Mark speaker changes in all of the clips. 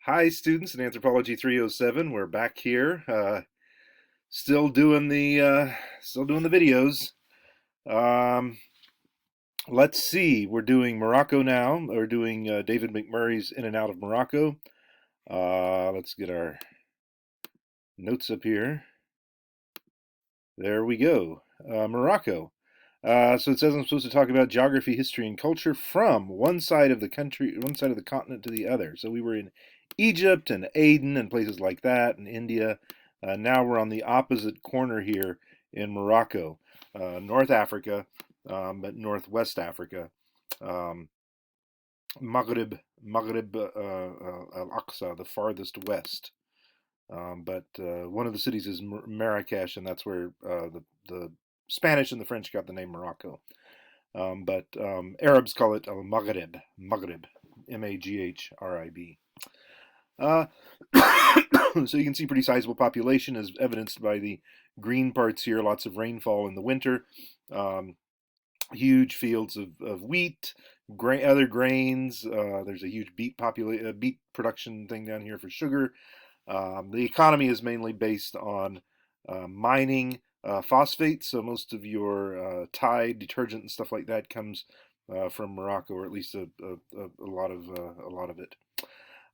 Speaker 1: Hi, students in Anthropology 307. We're back here, still doing the videos. Um, let's see. We're doing Morocco now. We're doing David McMurray's In and Out of Morocco. Let's get our notes up here. There we go. Morocco. So it says I'm supposed to talk about geography, history, and culture from one side of the country, one side of the continent to the other. So we were in Egypt and Aden and places like that, and India. Now we're on the opposite corner here in Morocco, North Africa, but Northwest Africa. Um, Maghrib Al-Aqsa, the farthest west. But one of the cities is Marrakesh, and that's where the Spanish and the French got the name Morocco. But Arabs call it Maghrib, Maghrib. Uh, so you can see pretty sizable population as evidenced by the green parts here. Lots of rainfall in the winter. Um, Huge fields of wheat, other grains. There's a huge beet production thing down here for sugar. The economy is mainly based on mining phosphates, so most of your Tide detergent and stuff like that comes from Morocco, or at least a lot of it.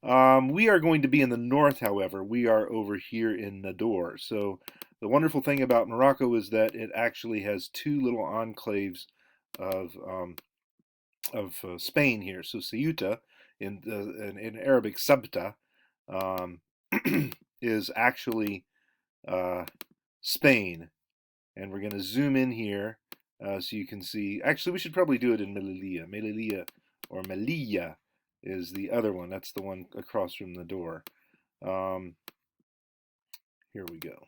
Speaker 1: We are going to be in the north, however. We are over here in Nador. So the wonderful thing about Morocco is that it actually has two little enclaves of Spain here. So Ceuta, in Arabic, Sabta, um, is actually Spain. And we're going to zoom in here so you can see. Actually, we should probably do it in Melilla. Melilla or Melilla is the other one. That's the one across from the door. Here we go.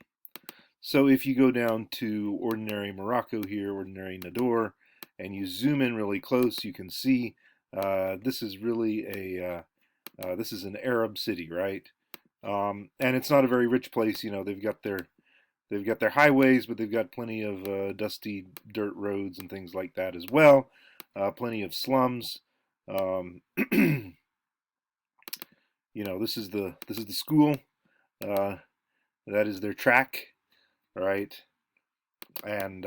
Speaker 1: So if you go down to ordinary Morocco here, ordinary Nador, and you zoom in really close, you can see this is really this is an Arab city, right? And it's not a very rich place. You know, they've got their highways, but they've got plenty of dusty dirt roads and things like that as well. Plenty of slums. You know, this is the school. That is their track, right? And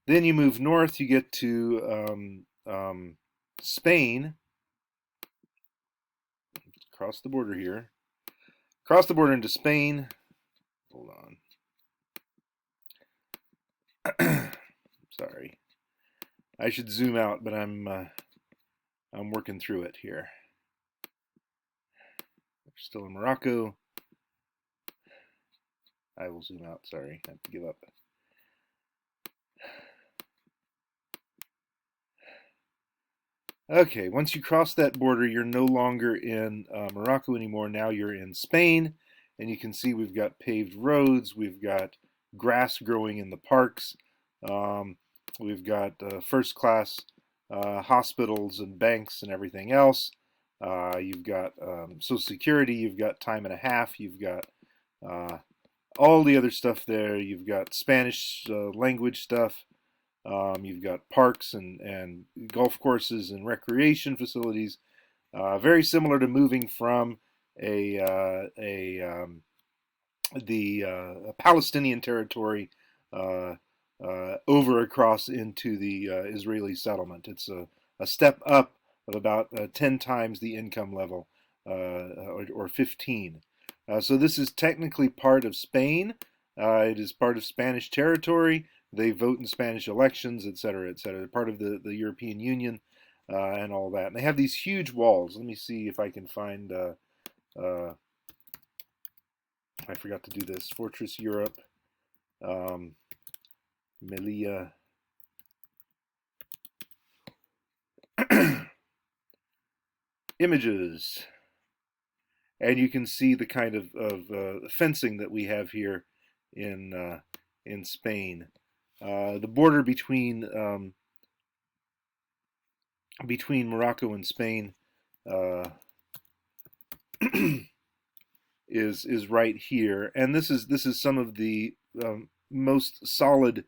Speaker 1: then you move north, you get to Spain. Cross the border here. Cross the border into Spain. Hold on. Sorry. I should zoom out, but I'm working through it here. We're still in Morocco. I will zoom out. Sorry, I have to give up. Okay, once you cross that border, you're no longer in Morocco anymore. Now you're in Spain, and you can see we've got paved roads, we've got grass growing in the parks, we've got first-class hospitals and banks and everything else. You've got Social Security, you've got time and a half, you've got all the other stuff there. You've got Spanish language stuff. You've got parks and golf courses and recreation facilities. Very similar to moving from the Palestinian territory over across into the Israeli settlement. It's a step up of about 10 times the income level, or 15. So this is technically part of Spain. It is part of Spanish territory. They vote in Spanish elections, etc., etc. They're part of the European Union and all that. And they have these huge walls. Let me see if I can find. I forgot to do this. Fortress Europe, Melilla. Images. And you can see the kind of fencing that we have here in Spain. The border between Morocco and Spain is right here, and this is some of the most solid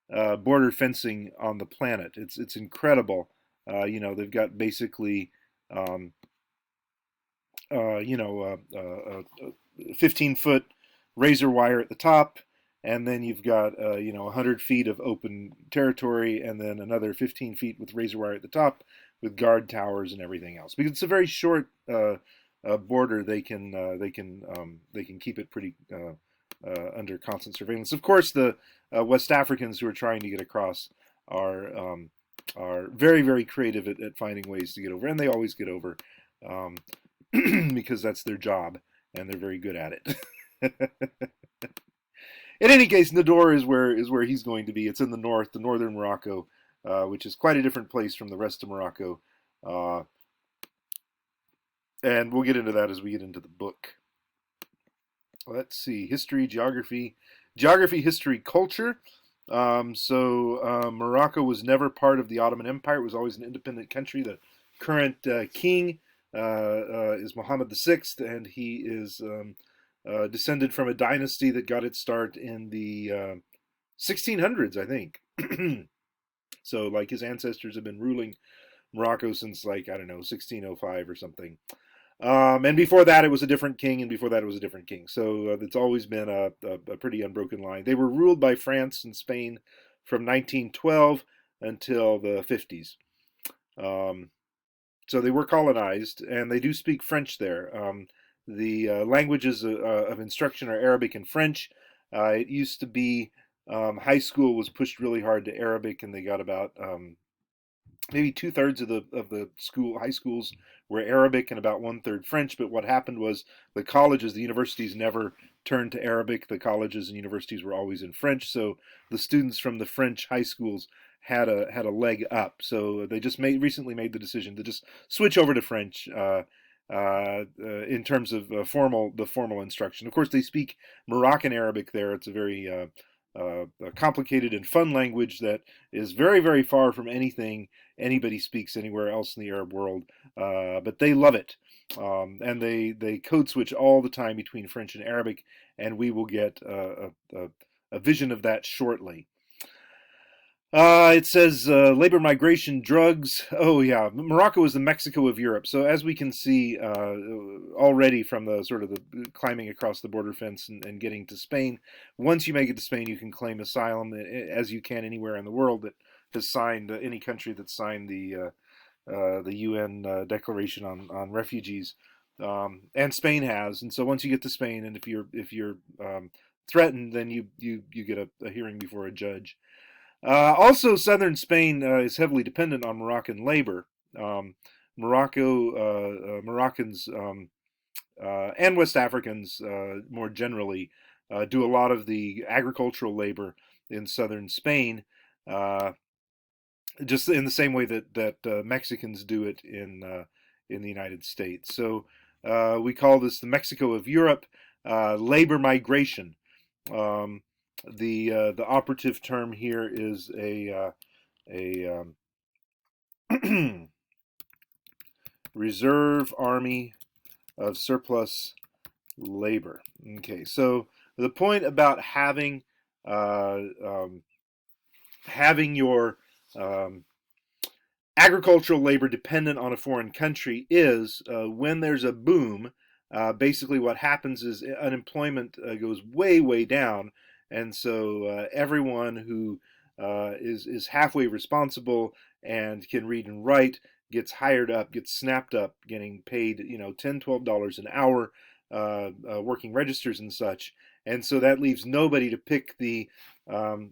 Speaker 1: border fencing on the planet. It's incredible. You know, they've got basically a 15-foot razor wire at the top, and then you've got 100 feet of open territory, and then another 15 feet with razor wire at the top, with guard towers and everything else. Because it's a very short border, they can keep it pretty under constant surveillance. Of course, the West Africans who are trying to get across are very, very creative at finding ways to get over, and they always get over because that's their job, and they're very good at it. In any case, Nador is where he's going to be. It's in the north, the northern Morocco, which is quite a different place from the rest of Morocco. And we'll get into that as we get into the book. Let's see, history, geography, history, culture. Morocco was never part of the Ottoman Empire. It was always an independent country. The current king is Mohammed VI, and he is descended from a dynasty that got its start in the 1600s, I think. So, like, his ancestors have been ruling Morocco since, like, I don't know, 1605 or something. And before that, it was a different king, and before that, it was a different king. So it's always been a pretty unbroken line. They were ruled by France and Spain from 1912 until the 50s. So they were colonized, and they do speak French there. The languages of instruction are Arabic and French. It used to be high school was pushed really hard to Arabic, and they got about maybe 2/3 of the high schools were Arabic and about 1/3 French. But what happened was the universities never turned to Arabic. The colleges and universities were always in French. So the students from the French high schools had a leg up. So they just recently made the decision to just switch over to French in terms of the formal instruction. Of course, they speak Moroccan Arabic there. It's a very complicated and fun language that is very, very far from anything anybody speaks anywhere else in the Arab world, but they love it, and they code switch all the time between French and Arabic, and we will get a vision of that shortly. It says labor migration, drugs. Oh yeah, Morocco is the Mexico of Europe. So as we can see already from the sort of the climbing across the border fence and getting to Spain, once you make it to Spain, you can claim asylum as you can anywhere in the world that has signed any country that signed the UN Declaration on Refugees, and Spain has. And so once you get to Spain, and if you're threatened, then you get a hearing before a judge. Also, southern Spain is heavily dependent on Moroccan labor. Moroccans and West Africans more generally do a lot of the agricultural labor in southern Spain, just in the same way that Mexicans do it in the United States. So we call this the Mexico of Europe. Labor migration. The operative term here is a reserve army of surplus labor. Okay, so the point about having your agricultural labor dependent on a foreign country is when there's a boom. Basically, what happens is unemployment goes way, way down. And so everyone who is halfway responsible and can read and write gets hired up, gets snapped up, getting paid, $10, $12 an hour, working registers and such. And so that leaves nobody to pick the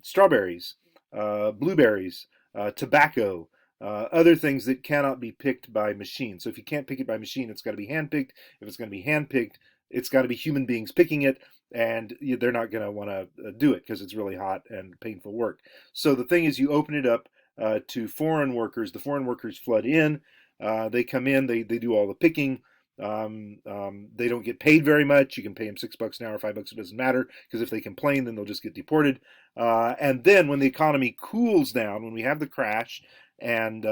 Speaker 1: strawberries, blueberries, tobacco, other things that cannot be picked by machine. So if you can't pick it by machine, it's got to be handpicked. If it's going to be handpicked, it's got to be human beings picking it. And they're not going to want to do it because it's really hot and painful work. So the thing is, you open it up to foreign workers. The foreign workers flood in. They come in. They do all the picking. They don't get paid very much. You can pay them $6 an hour, $5. It doesn't matter, because if they complain, then they'll just get deported. And then when the economy cools down, when we have the crash and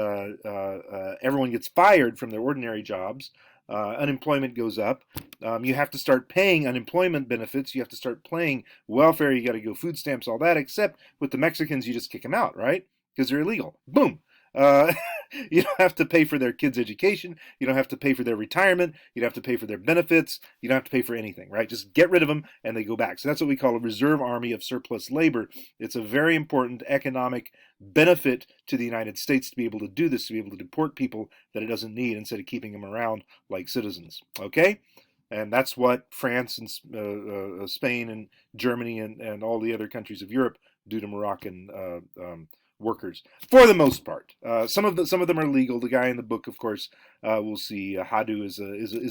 Speaker 1: everyone gets fired from their ordinary jobs, unemployment goes up. You have to start paying unemployment benefits. You have to start paying welfare. You got to go food stamps, all that. Except with the Mexicans, you just kick them out, right? Because they're illegal. Boom. You don't have to pay for their kids' education. You don't have to pay for their retirement. You don't have to pay for their benefits. You don't have to pay for anything, right? Just get rid of them and they go back. So that's what we call a reserve army of surplus labor. It's a very important economic benefit to the United States to be able to do this, to be able to deport people that it doesn't need instead of keeping them around like citizens. Okay? And that's what France and Spain and Germany and all the other countries of Europe do to Moroccan workers, for the most part. Some of them are legal. The guy in the book, of course, we'll see Hadu is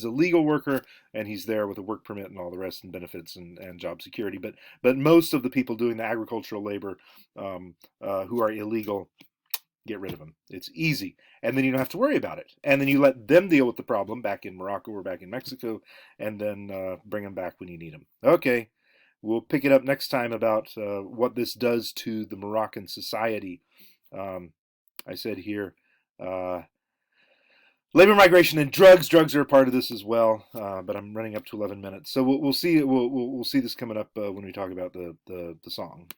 Speaker 1: a legal worker, and he's there with a work permit and all the rest, and benefits and job security. But most of the people doing the agricultural labor who are illegal, get rid of them. It's easy. And then you don't have to worry about it. And then you let them deal with the problem back in Morocco or back in Mexico, and then bring them back when you need them. Okay. We'll pick it up next time about what this does to the Moroccan society. I said here, labor migration and drugs. Drugs are a part of this as well, but I'm running up to 11 minutes. So we'll see. We'll see this coming up when we talk about the song.